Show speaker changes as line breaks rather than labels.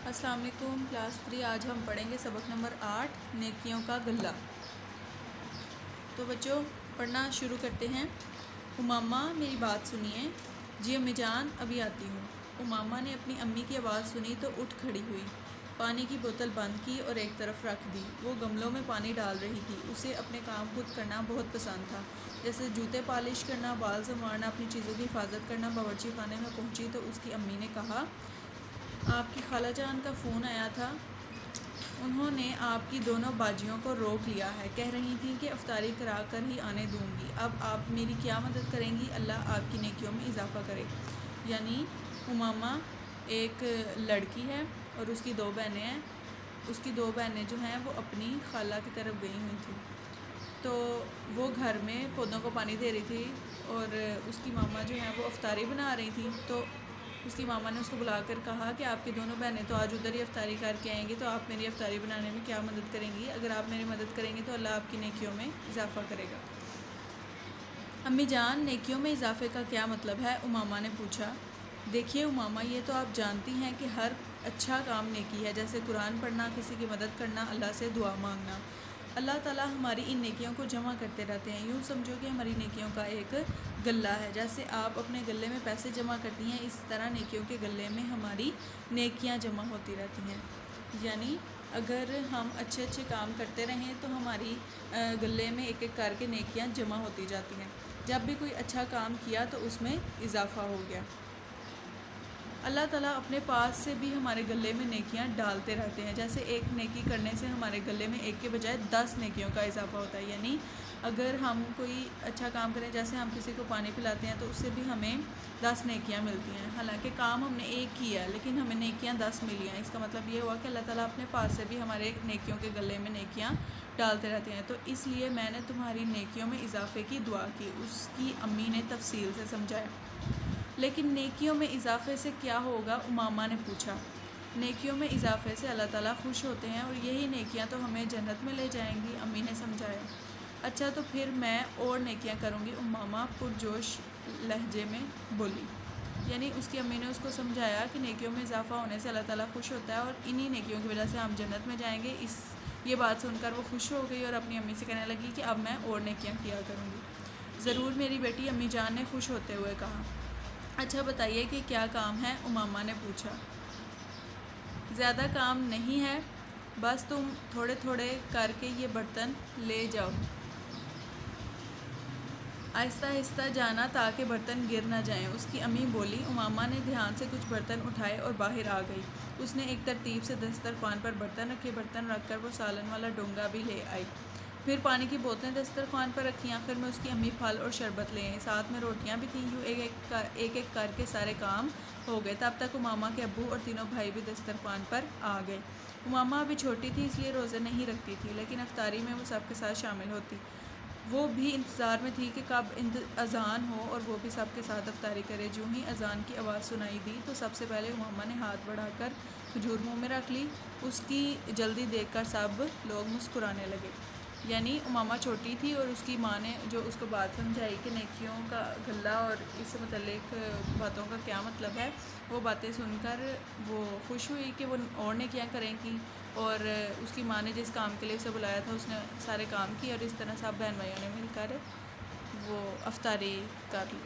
السلام علیکم کلاس 3۔ آج ہم پڑھیں گے سبق نمبر 8 نیکیوں کا غلہ۔ تو بچوں پڑھنا شروع کرتے ہیں۔ امامہ میری بات سنیے۔ جی امی جان ابھی آتی ہوں۔ امامہ نے اپنی امی کی آواز سنی تو اٹھ کھڑی ہوئی، پانی کی بوتل بند کی اور ایک طرف رکھ دی۔ وہ گملوں میں پانی ڈال رہی تھی۔ اسے اپنے کام خود کرنا بہت پسند تھا، جیسے جوتے پالش کرنا، بال سنوارنا، اپنی چیزوں کی حفاظت کرنا۔ باورچی خانے میں پہنچی تو اس کی امی نے کہا، آپ کی خالہ جان کا فون آیا تھا، انہوں نے آپ کی دونوں باجیوں کو روک لیا ہے، کہہ رہی تھیں کہ افطاری کرا کر ہی آنے دوں گی۔ اب آپ میری کیا مدد کریں گی؟ اللہ آپ کی نیکیوں میں اضافہ کرے۔ یعنی امامہ ایک لڑکی ہے اور اس کی 2 بہنیں ہیں۔ اس کی 2 بہنیں جو ہیں وہ اپنی خالہ کی طرف گئی ہوئی تھیں، تو وہ گھر میں پودوں کو پانی دے رہی تھی اور اس کی ماما جو ہیں وہ افطاری بنا رہی تھی۔ تو اس کی ماما نے اس کو بلا کر کہا کہ آپ کی دونوں بہنیں تو آج ادھر ہی افطاری کر کے آئیں گی، تو آپ میری افطاری بنانے میں کیا مدد کریں گی؟ اگر آپ میری مدد کریں گی تو اللہ آپ کی نیکیوں میں اضافہ کرے گا۔ امی جان نیکیوں میں اضافے کا کیا مطلب ہے؟ امامہ نے پوچھا۔ دیکھیے امامہ، یہ تو آپ جانتی ہیں کہ ہر اچھا کام نیکی ہے، جیسے قرآن پڑھنا، کسی کی مدد کرنا، اللہ سے دعا مانگنا۔ اللہ تعالیٰ ہماری ان نیکیوں کو جمع کرتے رہتے ہیں۔ یوں سمجھو کہ ہماری نیکیوں کا ایک غلہ ہے، جیسے آپ اپنے غلے میں پیسے جمع کرتی ہیں، اس طرح نیکیوں کے غلے میں ہماری نیکیاں جمع ہوتی رہتی ہیں۔ یعنی اگر ہم اچھے اچھے کام کرتے رہیں تو ہماری غلے میں ایک ایک کر کے نیکیاں جمع ہوتی جاتی ہیں۔ جب بھی کوئی اچھا کام کیا تو اس میں اضافہ ہو گیا۔ اللہ تعالیٰ اپنے پاس سے بھی ہمارے غلے میں نیکیاں ڈالتے رہتے ہیں، جیسے ایک نیکی کرنے سے ہمارے غلے میں ایک کے بجائے 10 نیکیوں کا اضافہ ہوتا ہے۔ یعنی اگر ہم کوئی اچھا کام کریں، جیسے ہم کسی کو پانی پلاتے ہیں، تو اس سے بھی ہمیں 10 نیکیاں ملتی ہیں۔ حالانکہ کام ہم نے ایک کیا ہے لیکن ہمیں نیکیاں 10 ملی ہیں۔ اس کا مطلب یہ ہوا کہ اللہ تعالیٰ اپنے پاس سے بھی ہمارے نیکیوں کے غلے میں نیکیاں ڈالتے رہتے ہیں۔ تو اس لیے میں نے تمہاری نیکیوں میں اضافے کی دعا کی، اس کی امی نے تفصیل سے سمجھایا۔ لیکن نیکیوں میں اضافے سے کیا ہوگا؟ امامہ نے پوچھا۔ نیکیوں میں اضافے سے اللہ تعالیٰ خوش ہوتے ہیں اور یہی نیکیاں تو ہمیں جنت میں لے جائیں گی، امی نے سمجھایا۔ اچھا تو پھر میں اور نیکیاں کروں گی، امامہ پرجوش لہجے میں بولی۔ یعنی اس کی امی نے اس کو سمجھایا کہ نیکیوں میں اضافہ ہونے سے اللہ تعالیٰ خوش ہوتا ہے اور انہی نیکیوں کی وجہ سے ہم جنت میں جائیں گے۔ یہ بات سن کر وہ خوش ہو گئی اور اپنی امی سے کہنے لگی کہ اب میں اور نیکیاں کیا کروں گی۔ ضرور میری بیٹی، امی جان نے خوش ہوتے ہوئے کہا۔ اچھا بتائیے کہ کیا کام ہے؟ امامہ نے پوچھا۔ زیادہ کام نہیں ہے، بس تم تھوڑے تھوڑے کر کے یہ برتن لے جاؤ، آہستہ آہستہ جانا تاکہ برتن گر نہ جائیں، اس کی امی بولی۔ امامہ نے دھیان سے کچھ برتن اٹھائے اور باہر آ گئی۔ اس نے ایک ترتیب سے دسترخوان پر برتن رکھے، برتن رکھ کر وہ سالن والا ڈونگا بھی لے آئی، پھر پانی کی بوتلیں دسترخوان پر رکھیں۔ آخر میں اس کی امی پھل اور شربت لے آئیں، ساتھ میں روٹیاں بھی تھیں۔ یوں ایک ایک کر کے سارے کام ہو گئے۔ تب تک امامہ کے ابو اور تینوں بھائی بھی دسترخوان پر آ گئے۔ امامہ ابھی چھوٹی تھی اس لیے روزے نہیں رکھتی تھی، لیکن افطاری میں وہ سب کے ساتھ شامل ہوتی۔ وہ بھی انتظار میں تھی کہ کب اذان ہو اور وہ بھی سب کے ساتھ افطاری کرے۔ جوں ہی اذان کی آواز سنائی دی تو سب سے پہلے امامہ نے ہاتھ بڑھا کر کھجور منہ میں رکھ لی۔ اس کی جلدی دیکھ کر سب لوگ مسکرانے لگے۔ یعنی امامہ چھوٹی تھی اور اس کی ماں نے جو اس کو بات سمجھائی کہ نیکیوں کا غلہ اور اس سے متعلق باتوں کا کیا مطلب ہے، وہ باتیں سن کر وہ خوش ہوئی کہ وہ اور نیکیاں کریں گی، اور اس کی ماں نے جس کام کے لیے اسے بلایا تھا اس نے سارے کام کیے، اور اس طرح سب بہن بھائیوں نے مل کر وہ افطاری کر لی۔